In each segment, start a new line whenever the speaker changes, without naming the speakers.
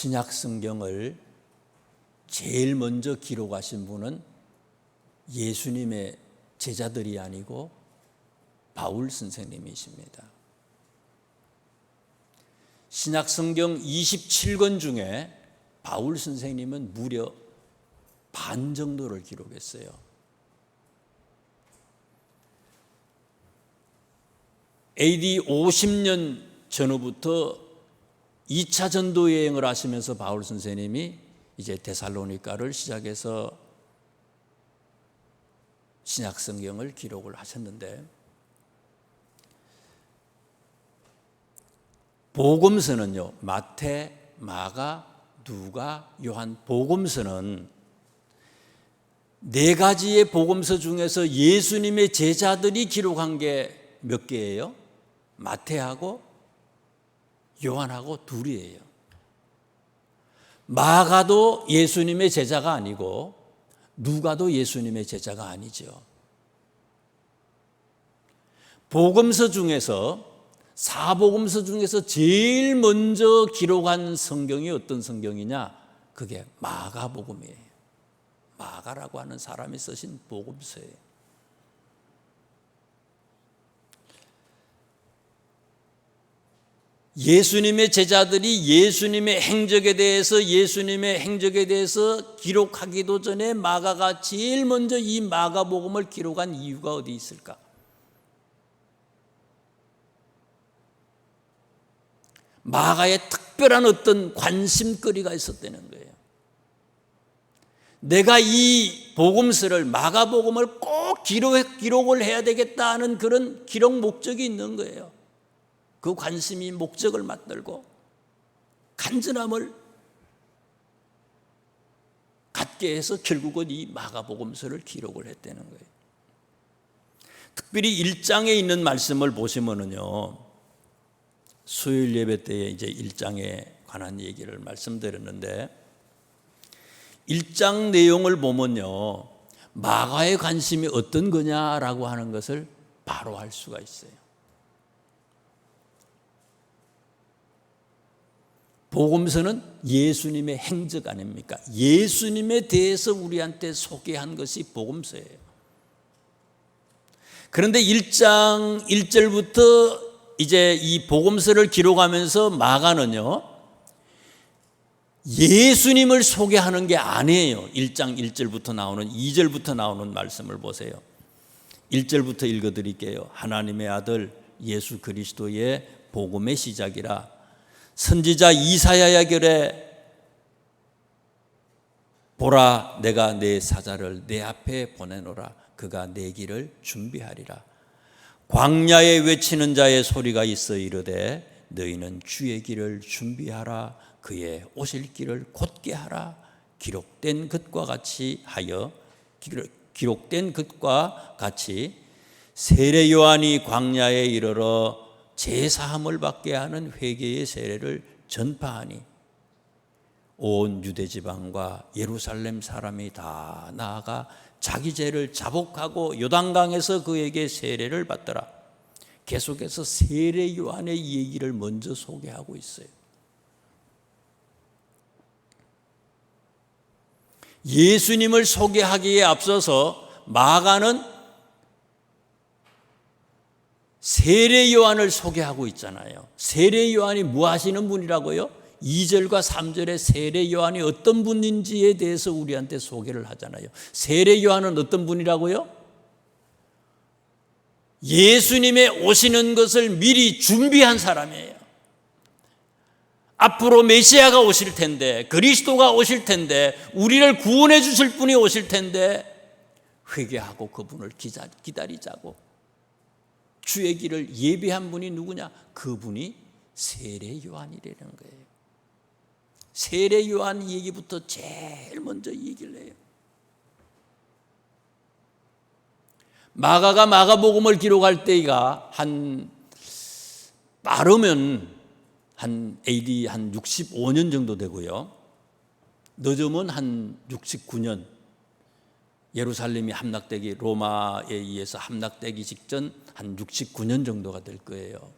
신약 성경을 제일 먼저 기록하신 분은 예수님의 제자들이 아니고 바울 선생님이십니다. 신약 성경 27권 중에 바울 선생님은 무려 반 정도를 기록했어요. AD 50년 전후부터 2차 전도 여행을 하시면서 바울 선생님이 이제 데살로니가를 시작해서 신약 성경을 기록을 하셨는데, 복음서는요, 마태, 마가, 누가, 요한, 복음서는 네 가지의 복음서 중에서 예수님의 제자들이 기록한 게 몇 개예요? 마태하고 요한하고 둘이에요. 마가도 예수님의 제자가 아니고 누가도 예수님의 제자가 아니죠. 복음서 중에서, 사복음서 중에서 제일 먼저 기록한 성경이 어떤 성경이냐? 그게 마가복음이에요. 마가라고 하는 사람이 쓰신 복음서예요. 예수님의 제자들이 예수님의 행적에 대해서 기록하기도 전에 마가가 제일 먼저 이 마가복음을 기록한 이유가 어디 있을까? 마가에 특별한 어떤 관심거리가 있었다는 거예요. 내가 이 복음서를, 마가복음을 꼭 기록을 해야 되겠다 하는 그런 기록 목적이 있는 거예요. 그 관심이 목적을 맞들고 간절함을 갖게 해서 결국은 이 마가복음서를 기록을 했다는 거예요. 특별히 1장에 있는 말씀을 보시면은요, 수요일 예배 때에 이제 1장에 관한 얘기를 말씀드렸는데, 1장 내용을 보면요, 마가의 관심이 어떤 거냐라고 하는 것을 바로 알 수가 있어요. 복음서는 예수님의 행적 아닙니까? 예수님에 대해서 우리한테 소개한 것이 복음서예요. 그런데 1장 1절부터 이제 이 복음서를 기록하면서 마가는요, 예수님을 소개하는 게 아니에요. 1장 1절부터 나오는, 2절부터 나오는 말씀을 보세요. 1절부터 읽어드릴게요. 하나님의 아들 예수 그리스도의 복음의 시작이라. 선지자 이사야야 그래, 보라 내가 내 사자를 내 앞에 보내노라. 그가 내 길을 준비하리라. 광야에 외치는 자의 소리가 있어 이르되 너희는 주의 길을 준비하라. 그의 오실 길을 곧게 하라. 기록된 것과 같이 세례 요한이 광야에 이르러 제사함을 받게 하는 회개의 세례를 전파하니 온 유대 지방과 예루살렘 사람이 다 나아가 자기 죄를 자복하고 요단강에서 그에게 세례를 받더라. 계속해서 세례 요한의 얘기를 먼저 소개하고 있어요. 예수님을 소개하기에 앞서서 마가는 세례 요한을 소개하고 있잖아요. 세례 요한이 뭐 하시는 분이라고요? 2절과 3절에 세례 요한이 어떤 분인지에 대해서 우리한테 소개를 하잖아요. 세례 요한은 어떤 분이라고요? 예수님의 오시는 것을 미리 준비한 사람이에요. 앞으로 메시아가 오실 텐데, 그리스도가 오실 텐데, 우리를 구원해 주실 분이 오실 텐데 회개하고 그분을 기다리자고 주의 길을 예비한 분이 누구냐? 그분이 세례 요한이라는 거예요. 세례 요한 얘기부터 제일 먼저 얘기를 해요. 마가가 마가복음을 기록할 때가 빠르면 AD 65년 정도 되고요. 늦으면 69년, 예루살렘이 함락되기, 로마에 의해서 함락되기 직전 69년 정도가 될 거예요.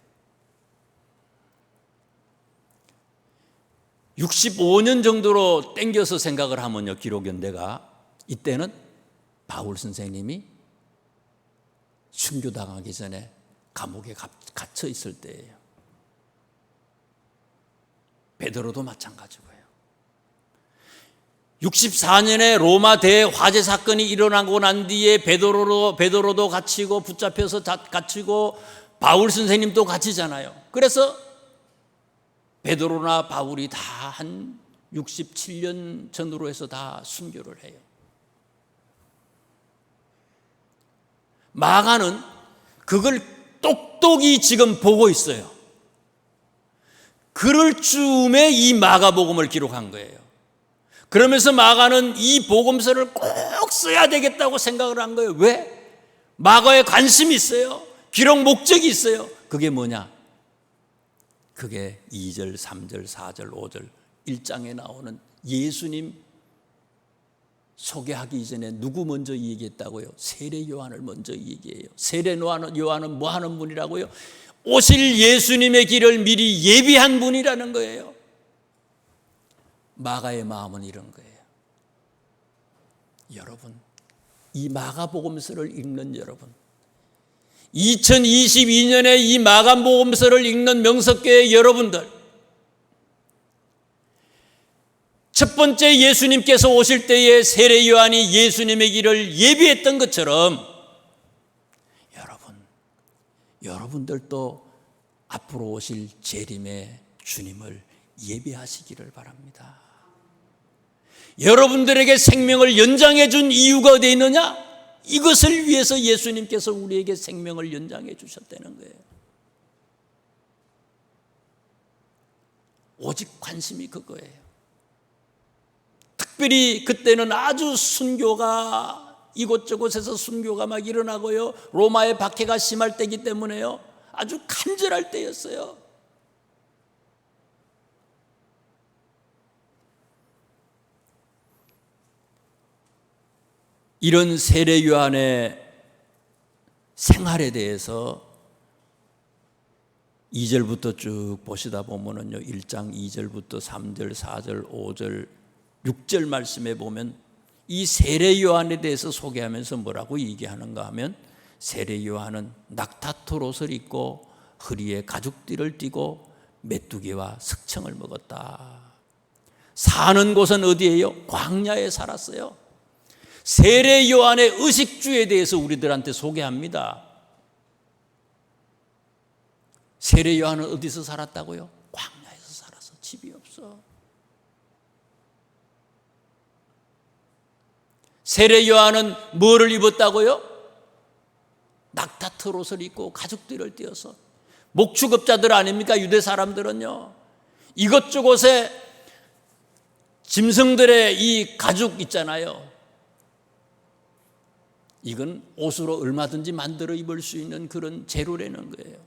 65년 정도로 땡겨서 생각을 하면요, 기록연대가 이때는 바울 선생님이 순교당하기 전에 감옥에 갇혀 있을 때예요. 베드로도 마찬가지고요. 64년에 로마 대화재 사건이 일어나고 난 뒤에 베드로도 갇히고 붙잡혀서 갇히고 바울 선생님도 갇히잖아요. 그래서 베드로나 바울이 다 한 67년 전으로 해서 다 순교를 해요. 마가는 그걸 똑똑히 지금 보고 있어요. 그럴 즈음에 이 마가복음을 기록한 거예요. 그러면서 마가는 이 복음서를 꼭 써야 되겠다고 생각을 한 거예요. 왜? 마가에 관심이 있어요. 기록 목적이 있어요. 그게 뭐냐? 그게 2절, 3절, 4절, 5절 1장에 나오는 예수님 소개하기 이전에 누구 먼저 얘기했다고요? 세례 요한을 먼저 얘기해요. 세례 요한은 뭐 하는 분이라고요? 오실 예수님의 길을 미리 예비한 분이라는 거예요. 마가의 마음은 이런 거예요. 여러분, 이 마가복음서를 읽는 여러분, 2022년에 이 마가복음서를 읽는 명석교회 여러분들, 첫 번째 예수님께서 오실 때에 세례 요한이 예수님의 길을 예비했던 것처럼 여러분들도 앞으로 오실 재림의 주님을 예비하시기를 바랍니다. 여러분들에게 생명을 연장해 준 이유가 어디에 있느냐? 이것을 위해서 예수님께서 우리에게 생명을 연장해 주셨다는 거예요. 오직 관심이 그거예요. 특별히 그때는 아주 순교가 이곳저곳에서 순교가 막 일어나고요, 로마의 박해가 심할 때이기 때문에요, 아주 간절할 때였어요. 이런 세례 요한의 생활에 대해서 2절부터 쭉 보시다 보면은요, 1장 2절부터 3절, 4절, 5절, 6절 말씀에 보면 이 세례 요한에 대해서 소개하면서 뭐라고 얘기하는가 하면, 세례 요한은 낙타털 옷을 입고 허리에 가죽띠를 띠고 메뚜기와 석청을 먹었다. 사는 곳은 어디예요? 광야에 살았어요. 세례 요한의 의식주에 대해서 우리들한테 소개합니다. 세례 요한은 어디서 살았다고요? 광야에서 살아서 집이 없어. 세례 요한은 뭐를 입었다고요? 낙타털 옷을 입고 가죽띠를 띄어서. 목축업자들 아닙니까? 유대 사람들은요, 이것저것에 짐승들의 이 가죽 있잖아요, 이건 옷으로 얼마든지 만들어 입을 수 있는 그런 재료라는 거예요.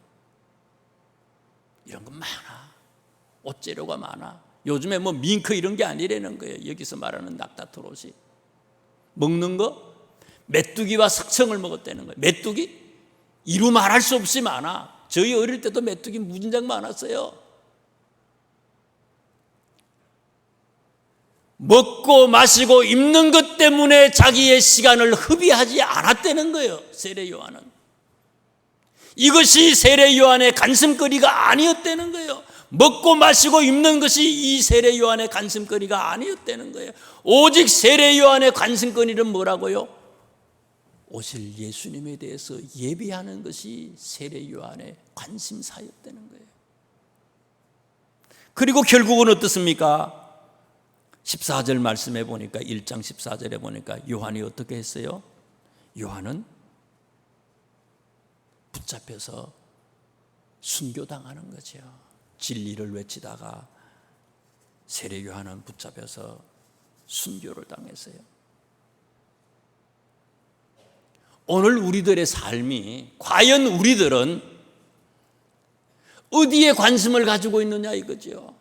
이런 건 많아. 옷재료가 많아. 요즘에 뭐 밍크 이런 게 아니라는 거예요. 여기서 말하는 낙타털 옷이. 먹는 거? 메뚜기와 석청을 먹었다는 거예요. 메뚜기? 이루 말할 수 없이 많아. 저희 어릴 때도 메뚜기 무진장 많았어요. 먹고 마시고 입는 것 때문에 자기의 시간을 허비하지 않았다는 거예요, 세례 요한은. 이것이 세례 요한의 간슴거리가 아니었다는 거예요. 먹고 마시고 입는 것이 이 세례 요한의 간슴거리가 아니었다는 거예요. 오직 세례 요한의 간슴거리는 뭐라고요? 오실 예수님에 대해서 예비하는 것이 세례 요한의 관심사였다는 거예요. 그리고 결국은 어떻습니까? 14절 말씀해 보니까, 1장 14절에 보니까 요한이 어떻게 했어요? 요한은 붙잡혀서 순교당하는 거죠. 진리를 외치다가 세례 요한은 붙잡혀서 순교를 당했어요. 오늘 우리들의 삶이, 과연 우리들은 어디에 관심을 가지고 있느냐 이거죠.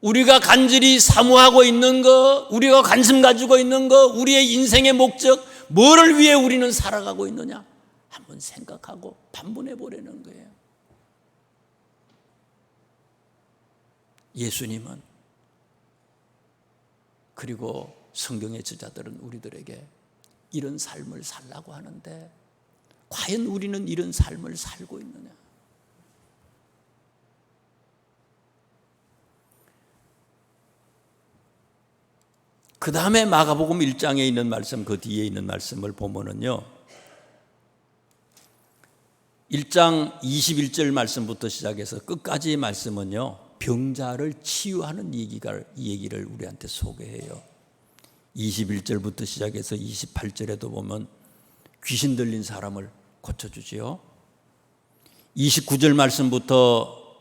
우리가 간절히 사모하고 있는 거, 우리가 관심 가지고 있는 거, 우리의 인생의 목적, 뭐를 위해 우리는 살아가고 있느냐 한번 생각하고 반문해 보려는 거예요. 예수님은, 그리고 성경의 저자들은 우리들에게 이런 삶을 살라고 하는데 과연 우리는 이런 삶을 살고 있느냐? 그 다음에 마가복음 1장에 있는 말씀, 그 뒤에 있는 말씀을 보면은요, 1장 21절 말씀부터 시작해서 끝까지의 말씀은요, 병자를 치유하는 이 얘기를 우리한테 소개해요. 21절부터 시작해서 28절에도 보면 귀신 들린 사람을 고쳐주지요. 29절 말씀부터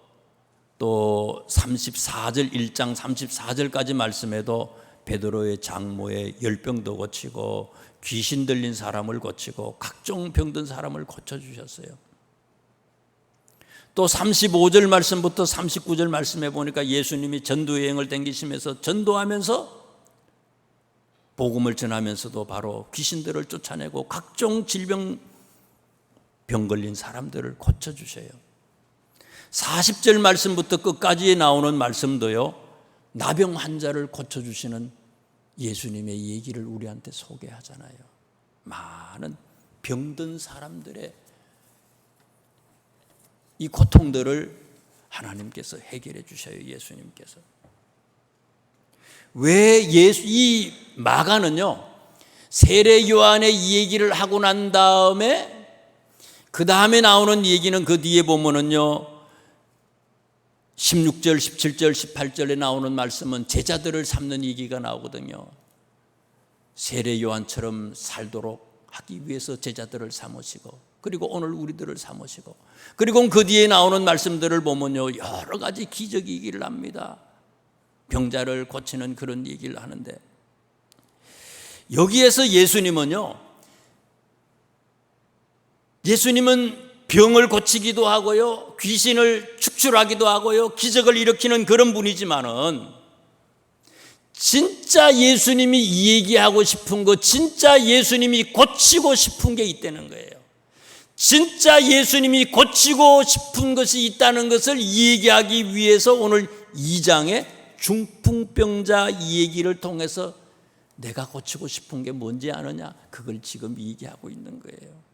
또 34절, 1장 34절까지 말씀에도 베드로의 장모의 열병도 고치고 귀신 들린 사람을 고치고 각종 병든 사람을 고쳐주셨어요. 또 35절 말씀부터 39절 말씀에 보니까 예수님이 전도여행을 댕기시면서 전도하면서 복음을 전하면서도 바로 귀신들을 쫓아내고 각종 질병, 병 걸린 사람들을 고쳐주셔요. 40절 말씀부터 끝까지 나오는 말씀도요, 나병 환자를 고쳐주시는 예수님의 얘기를 우리한테 소개하잖아요. 많은 병든 사람들의 이 고통들을 하나님께서 해결해 주셔요. 예수님께서. 왜 이 마가는요, 세례 요한의 이 얘기를 하고 난 다음에 그 다음에 나오는 얘기는 그 뒤에 보면은요, 16절, 17절, 18절에 나오는 말씀은 제자들을 삼는 얘기가 나오거든요. 세례 요한처럼 살도록 하기 위해서 제자들을 삼으시고, 그리고 오늘 우리들을 삼으시고, 그리고 그 뒤에 나오는 말씀들을 보면요, 여러 가지 기적 얘기를 합니다. 병자를 고치는 그런 얘기를 하는데, 여기에서 예수님은 병을 고치기도 하고요, 귀신을 축출하기도 하고요, 기적을 일으키는 그런 분이지만은 진짜 예수님이 이 얘기하고 싶은 거, 진짜 예수님이 고치고 싶은 게 있다는 거예요. 진짜 예수님이 고치고 싶은 것이 있다는 것을 얘기하기 위해서 오늘 2장에 중풍병자 이 얘기를 통해서 내가 고치고 싶은 게 뭔지 아느냐? 그걸 지금 얘기하고 있는 거예요.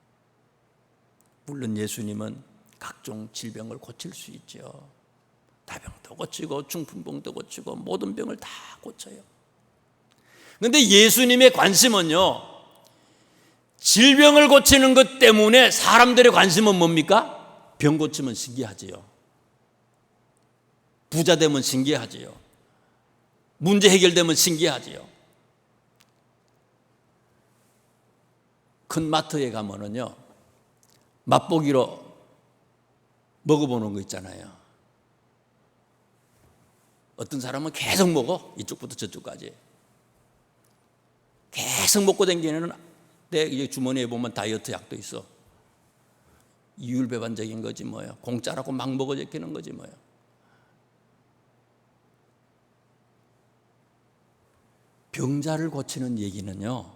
물론 예수님은 각종 질병을 고칠 수 있죠. 다병도 고치고 중풍병도 고치고 모든 병을 다 고쳐요. 그런데 예수님의 관심은요, 질병을 고치는 것 때문에 사람들의 관심은 뭡니까? 병 고치면 신기하지요. 부자 되면 신기하지요. 문제 해결되면 신기하지요. 큰 마트에 가면은요, 맛보기로 먹어보는 거 있잖아요. 어떤 사람은 계속 먹어. 이쪽부터 저쪽까지. 계속 먹고 다니는 내 주머니에 보면 다이어트 약도 있어. 이율배반적인 거지 뭐예요. 공짜라고 막 먹어 제끼는 거지 뭐예요. 병자를 고치는 얘기는요,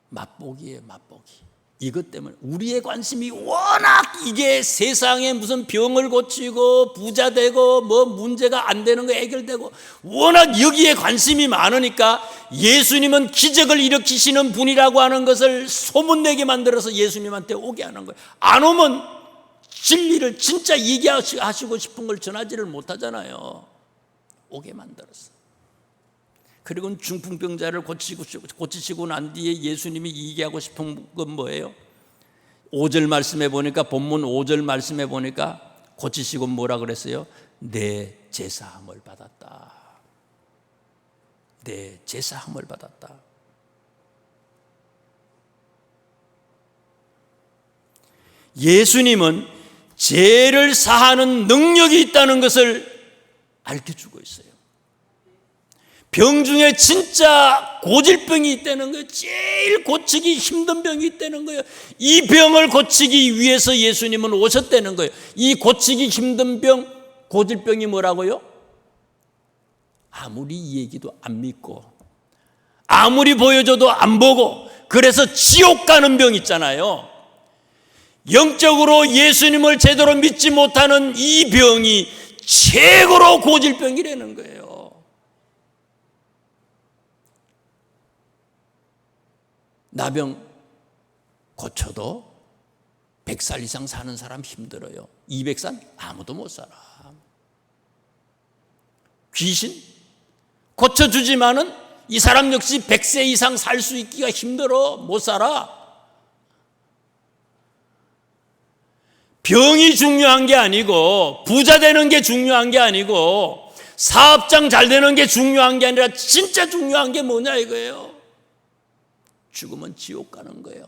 맛보기예요. 맛보기. 이것 때문에 우리의 관심이 워낙 이게 세상에 무슨 병을 고치고 부자 되고 뭐 문제가 안 되는 거 해결되고 워낙 여기에 관심이 많으니까 예수님은 기적을 일으키시는 분이라고 하는 것을 소문내게 만들어서 예수님한테 오게 하는 거예요. 안 오면 진리를 진짜 얘기하시고 싶은 걸 전하지를 못하잖아요. 오게 만들었어. 그리고 중풍병자를 고치시고 난 뒤에 예수님이 얘기하고 싶은 건 뭐예요? 5절 말씀에 보니까, 본문 5절 말씀에 보니까 고치시고 뭐라 그랬어요? 내 제사함을 받았다. 내 제사함을 받았다. 예수님은 죄를 사하는 능력이 있다는 것을 알려주고 있어요. 병 중에 진짜 고질병이 있다는 거예요. 제일 고치기 힘든 병이 있다는 거예요. 이 병을 고치기 위해서 예수님은 오셨다는 거예요. 이 고치기 힘든 병, 고질병이 뭐라고요? 아무리 이 얘기도 안 믿고 아무리 보여줘도 안 보고 그래서 지옥 가는 병 있잖아요. 영적으로 예수님을 제대로 믿지 못하는 이 병이 최고로 고질병이라는 거예요. 나병 고쳐도 100살 이상 사는 사람 힘들어요. 200살 아무도 못 살아. 귀신 고쳐주지만은 이 사람 역시 100세 이상 살 수 있기가 힘들어. 못 살아. 병이 중요한 게 아니고, 부자 되는 게 중요한 게 아니고, 사업장 잘 되는 게 중요한 게 아니라 진짜 중요한 게 뭐냐 이거예요. 죽으면 지옥 가는 거예요.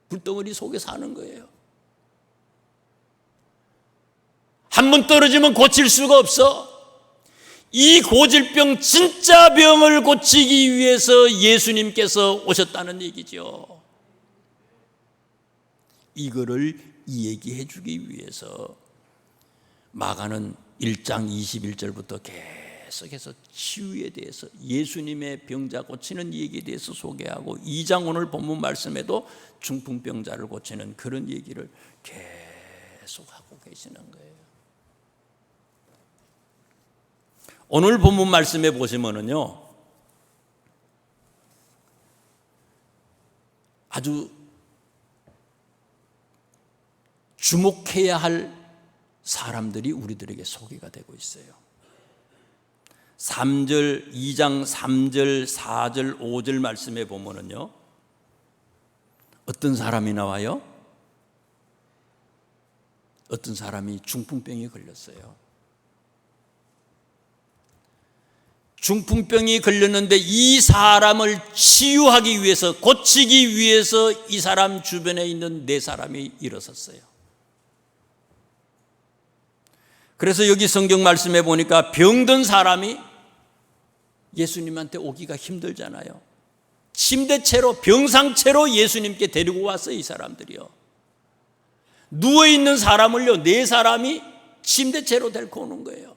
불덩어리 속에 사는 거예요. 한 번 떨어지면 고칠 수가 없어. 이 고질병, 진짜 병을 고치기 위해서 예수님께서 오셨다는 얘기죠. 이거를 얘기해 주기 위해서 마가는 1장 21절부터 계속해서 치유에 대해서, 예수님의 병자 고치는 얘기에 대해서 소개하고, 2장 오늘 본문 말씀에도 중풍병자를 고치는 그런 얘기를 계속하고 계시는 거예요. 오늘 본문 말씀에 보시면은요, 아주 주목해야 할 사람들이 우리들에게 소개가 되고 있어요. 3절, 2장 3절, 4절, 5절 말씀에 보면은요, 어떤 사람이 나와요? 어떤 사람이 중풍병에 걸렸어요. 중풍병이 걸렸는데 이 사람을 치유하기 위해서, 고치기 위해서 이 사람 주변에 있는 4사람이 일어섰어요. 그래서 여기 성경 말씀에 보니까 병든 사람이 예수님한테 오기가 힘들잖아요. 침대채로, 병상채로 예수님께 데리고 왔어요. 이 사람들이요. 누워있는 사람을요, 4사람이 침대채로 데리고 오는 거예요.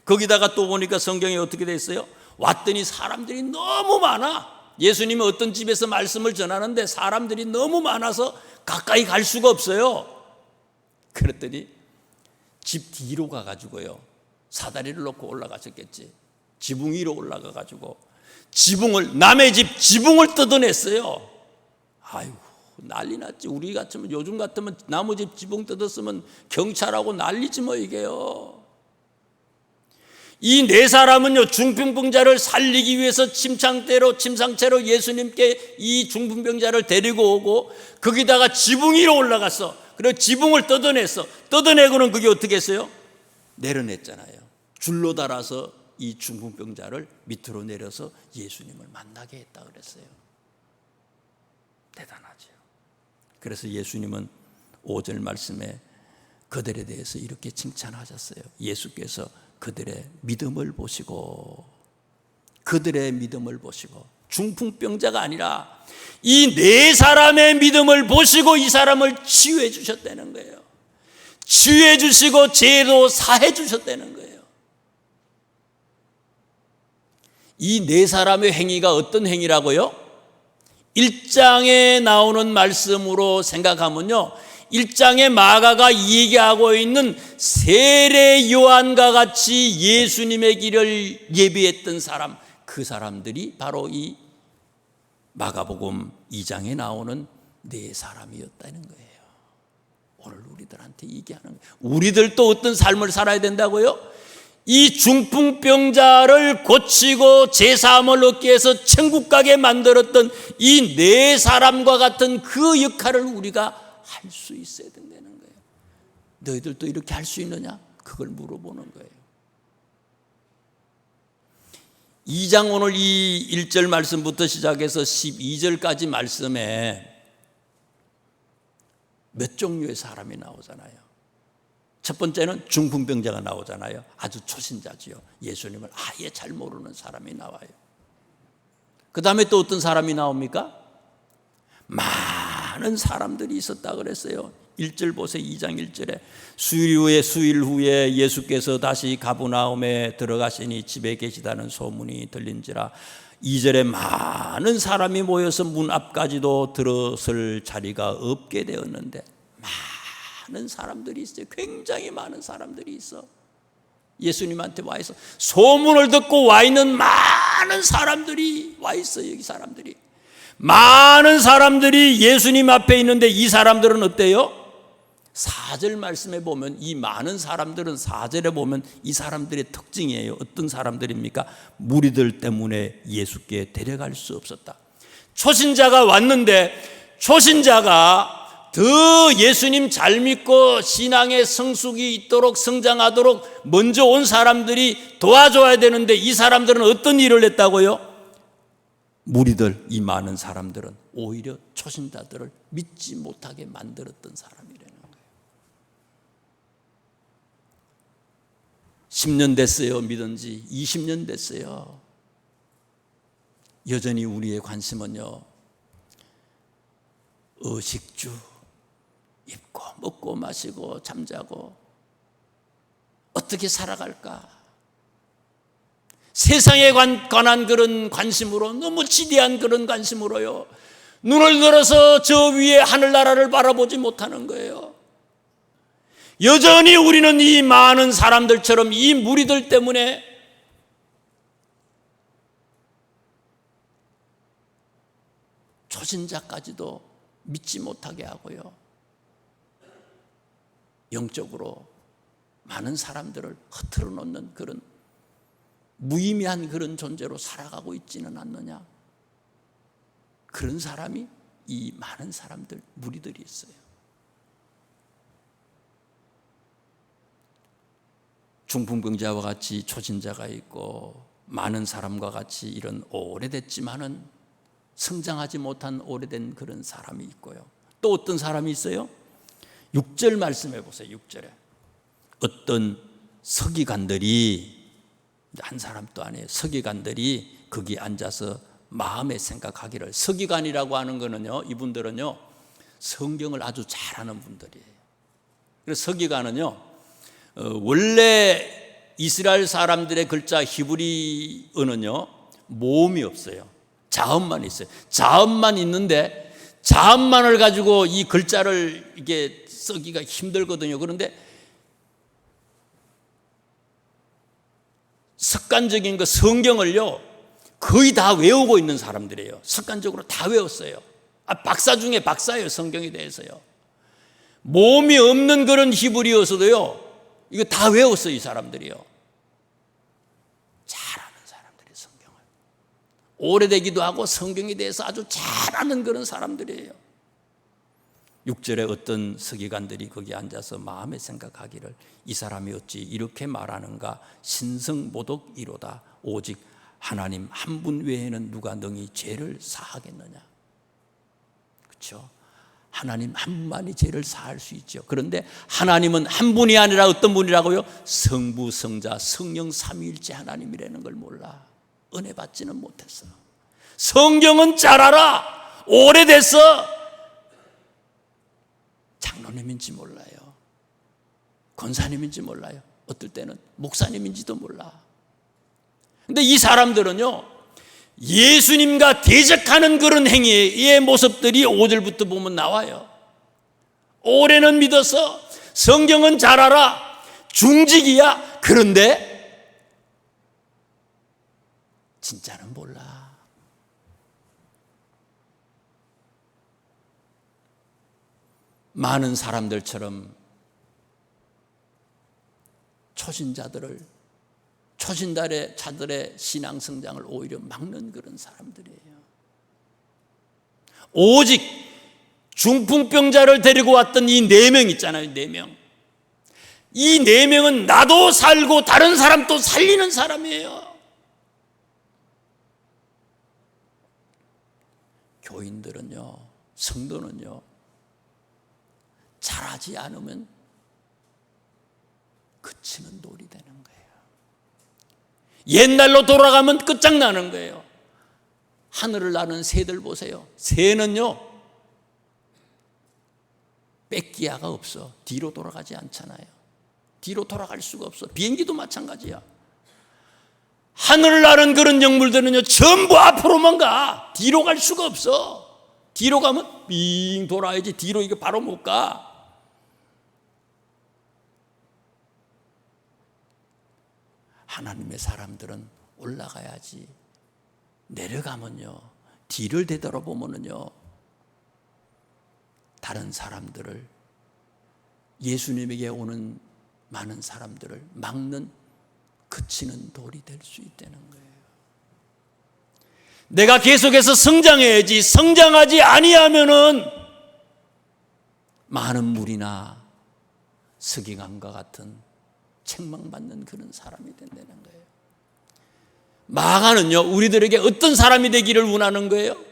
거기다가 또 보니까 성경에 어떻게 돼 있어요? 왔더니 사람들이 너무 많아. 예수님은 어떤 집에서 말씀을 전하는데 사람들이 너무 많아서 가까이 갈 수가 없어요. 그랬더니 집 뒤로 가가지고요, 사다리를 놓고 올라가셨겠지. 지붕 위로 올라가가지고 남의 집 지붕을 뜯어냈어요. 아이고, 난리 났지. 우리 같으면, 요즘 같으면 나무 집 지붕 뜯었으면 경찰하고 난리지 뭐 이게요. 이 4사람은요, 중풍병자를 살리기 위해서 침상채로 예수님께 이 중풍병자를 데리고 오고, 거기다가 지붕 위로 올라갔어. 그리고 지붕을 뜯어냈어. 뜯어내고는 그게 어떻게 했어요? 내려냈잖아요. 줄로 달아서 이 중풍병자를 밑으로 내려서 예수님을 만나게 했다 그랬어요. 대단하죠. 그래서 예수님은 5절 말씀에 그들에 대해서 이렇게 칭찬하셨어요. 예수께서 그들의 믿음을 보시고, 중풍병자가 아니라 이 4사람의 믿음을 보시고 이 사람을 치유해 주셨다는 거예요. 치유해 주시고 죄도 사해 주셨다는 거예요. 이 4사람의 행위가 어떤 행위라고요? 1장에 나오는 말씀으로 생각하면요, 1장에 마가가 얘기하고 있는 세례 요한과 같이 예수님의 길을 예비했던 사람, 그 사람들이 바로 이 마가복음 2장에 나오는 4사람이었다는 거예요. 오늘 우리들한테 얘기하는 거예요. 우리들도 어떤 삶을 살아야 된다고요? 이 중풍병자를 고치고 제사함을 얻기 위해서 천국 가게 만들었던 이 4사람과 같은 그 역할을 우리가 할 수 있어야 된다는 거예요. 너희들도 이렇게 할 수 있느냐? 그걸 물어보는 거예요. 2장 오늘 이 1절 말씀부터 시작해서 12절까지 말씀에 몇 종류의 사람이 나오잖아요. 첫 번째는 중풍병자가 나오잖아요. 아주 초신자지요. 예수님을 아예 잘 모르는 사람이 나와요. 그 다음에 또 어떤 사람이 나옵니까? 많은 사람들이 있었다 그랬어요. 1절 보세요. 2장 1절에 수일 후에 예수께서 다시 가버나움에 들어가시니 집에 계시다는 소문이 들린지라. 2절에 많은 사람이 모여서 문 앞까지도 들어설 자리가 없게 되었는데, 많은 사람들이 있어요. 굉장히 많은 사람들이 있어. 예수님한테 와 있어. 소문을 듣고 와 있는 많은 사람들이 와 있어요. 여기 사람들이. 많은 사람들이 예수님 앞에 있는데 이 사람들은 어때요? 4절 말씀에 보면 이 많은 사람들은 4절에 보면 이 사람들의 특징이에요. 어떤 사람들입니까? 무리들 때문에 예수께 데려갈 수 없었다. 초신자가 왔는데 초신자가 더 예수님 잘 믿고 신앙의 성숙이 있도록 성장하도록 먼저 온 사람들이 도와줘야 되는데 이 사람들은 어떤 일을 했다고요? 무리들, 이 많은 사람들은 오히려 초신자들을 믿지 못하게 만들었던 사람이라는 거예요. 10년 됐어요. 믿은 지 20년 됐어요. 여전히 우리의 관심은요, 의식주, 입고 먹고 마시고 잠자고 어떻게 살아갈까? 세상에 관한 그런 관심으로, 너무 지대한 그런 관심으로요, 눈을 들어서 저 위에 하늘나라를 바라보지 못하는 거예요. 여전히 우리는 이 많은 사람들처럼 이 무리들 때문에 초신자까지도 믿지 못하게 하고요, 영적으로 많은 사람들을 흐트러 놓는 그런 무의미한 그런 존재로 살아가고 있지는 않느냐. 그런 사람이 이 많은 사람들, 무리들이 있어요. 중풍병자와 같이 초신자가 있고 많은 사람과 같이 이런 오래됐지만은 성장하지 못한 오래된 그런 사람이 있고요. 또 어떤 사람이 있어요? 6절 말씀해 보세요. 6절에 어떤 서기관들이, 한 사람도 아니에요, 서기관들이 거기 앉아서 마음에 생각하기를. 서기관이라고 하는 거는요, 이분들은요 성경을 아주 잘하는 분들이에요. 그래서 서기관은요 원래 이스라엘 사람들의 글자 히브리어는요 모음이 없어요. 자음만 있어요. 자음만 있는데 자음만을 가지고 이 글자를 이게 쓰기가 힘들거든요. 그런데 습관적인 그 성경을요 거의 다 외우고 있는 사람들이에요. 습관적으로 다 외웠어요. 박사 중에 박사예요. 성경에 대해서요. 모음이 없는 그런 히브리어서도요 이거 다 외웠어요. 이 사람들이요. 잘하는 사람들이 성경을 오래되기도 하고 성경에 대해서 아주 잘 아는 그런 사람들이에요. 6절에 어떤 서기관들이 거기 앉아서 마음에 생각하기를, 이 사람이 어찌 이렇게 말하는가? 신성모독이로다. 오직 하나님 한 분 외에는 누가 능히 죄를 사하겠느냐. 그렇죠? 하나님 한 분만이 죄를 사할 수 있죠. 그런데 하나님은 한 분이 아니라 어떤 분이라고요? 성부, 성자, 성령 삼위일체 하나님이라는 걸 몰라. 은혜 받지는 못했어. 성경은 잘 알아. 오래됐어. 장로님인지 몰라요. 권사님인지 몰라요. 어떨 때는 목사님인지도 몰라. 근데 이 사람들은요 예수님과 대적하는 그런 행위의 모습들이 5절부터 보면 나와요. 올해는 믿어서 성경은 잘 알아. 중직이야. 그런데 진짜는 몰라. 많은 사람들처럼 초신자들의 신앙 성장을 오히려 막는 그런 사람들이에요. 오직 중풍병자를 데리고 왔던 이 4명 있잖아요. 4명. 이 4명은 나도 살고 다른 사람도 살리는 사람이에요. 교인들은요, 성도는요, 잘하지 않으면 그치는 돌이 되는 거예요. 옛날로 돌아가면 끝장나는 거예요. 하늘을 나는 새들 보세요. 새는요 뺏기야가 없어. 뒤로 돌아가지 않잖아요. 뒤로 돌아갈 수가 없어. 비행기도 마찬가지야. 하늘을 나는 그런 영물들은요 전부 앞으로만 가. 뒤로 갈 수가 없어. 뒤로 가면 빙 돌아야지. 뒤로 이거 바로 못 가. 하나님의 사람들은 올라가야지. 내려가면요, 뒤를 되돌아보면요, 다른 사람들을, 예수님에게 오는 많은 사람들을 막는 그치는 돌이 될 수 있다는 거예요. 내가 계속해서 성장해야지. 성장하지 아니하면은 많은 물이나 서기관과 같은 책망받는 그런 사람이 된다는 거예요. 마가는요, 우리들에게 어떤 사람이 되기를 원하는 거예요?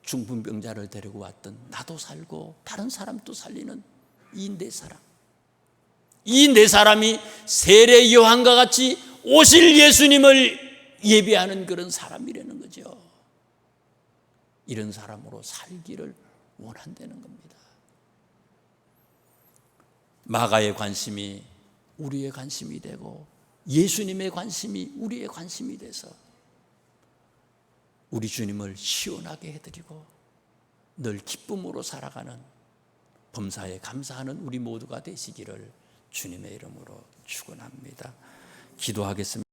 중풍병자를 데리고 왔던, 나도 살고 다른 사람도 살리는 이 네 사람. 이 네 사람이 세례 요한과 같이 오실 예수님을 예비하는 그런 사람이라는 거죠. 이런 사람으로 살기를 원한다는 겁니다. 마가의 관심이 우리의 관심이 되고 예수님의 관심이 우리의 관심이 돼서 우리 주님을 시원하게 해드리고 늘 기쁨으로 살아가는, 범사에 감사하는 우리 모두가 되시기를 주님의 이름으로 축원합니다. 기도하겠습니다.